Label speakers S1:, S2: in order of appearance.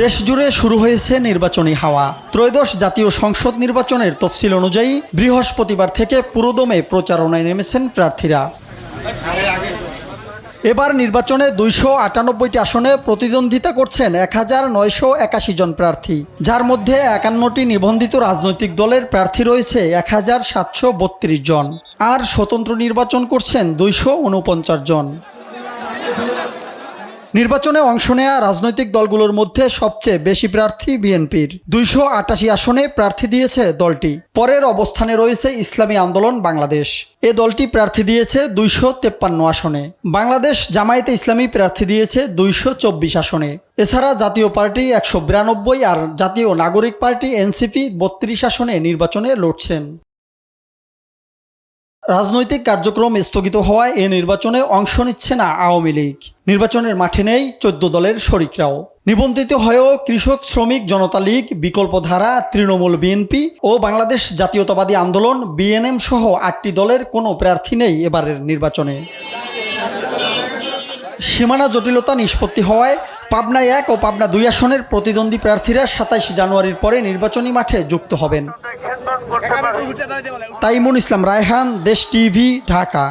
S1: দেশ জুড়ে শুরু হয়েছে নির্বাচনী হাওয়া। ত্রয়োদশ জাতীয় সংসদ নির্বাচনের তফসিল অনুযায়ী বৃহস্পতিবার থেকে পুরোদমে প্রচারণায় নেমেছেন প্রার্থীরা। এবার নির্বাচনে 298টি আসনে প্রতিদ্বন্দ্বিতা করছেন 1981 জন প্রার্থী, যার মধ্যে 51টি নিবন্ধিত রাজনৈতিক দলের প্রার্থী রয়েছে 1732 জন, আর স্বতন্ত্র নির্বাচন করছেন 249 জন। নির্বাচনে অংশ নেয়া রাজনৈতিক দলগুলোর মধ্যে সবচেয়ে বেশি প্রার্থী বিএনপির। 288 আসনে প্রার্থী দিয়েছে দলটি। পরের অবস্থানে রয়েছে ইসলামী আন্দোলন বাংলাদেশ। এ দলটি প্রার্থী দিয়েছে 253 আসনে। বাংলাদেশ জামায়াতে ইসলামী প্রার্থী দিয়েছে 224 আসনে। এছাড়া জাতীয় পার্টি 192 আর জাতীয় নাগরিক পার্টি এনসিপি 32 আসনে নির্বাচনে লড়ছেন। রাজনৈতিক কার্যক্রম স্থগিত হওয়ায় এ নির্বাচনে অংশ নিচ্ছে না আওয়ামী লীগ। নির্বাচনের মাঠে নেই 14 দলের শরিকরাও। নিবন্ধিত হয়েও কৃষক শ্রমিক জনতা লীগ, বিকল্পধারা, তৃণমূল, বিএনপি ও বাংলাদেশ জাতীয়তাবাদী আন্দোলন বিএনএম সহ 8টি দলের কোনো প্রার্থী নেই এবারের নির্বাচনে। সীমানা জটিলতা নিষ্পত্তি হওয়ায় পাবনা 1 ও পাবনা 2 আসনের প্রতিদ্বন্দ্বী প্রার্থীরা 27 জানুয়ারির পরে নির্বাচনী মাঠে যুক্ত হবেন। তাইমুন ইসলাম রায়হান, দেশ টিভি, ঢাকা।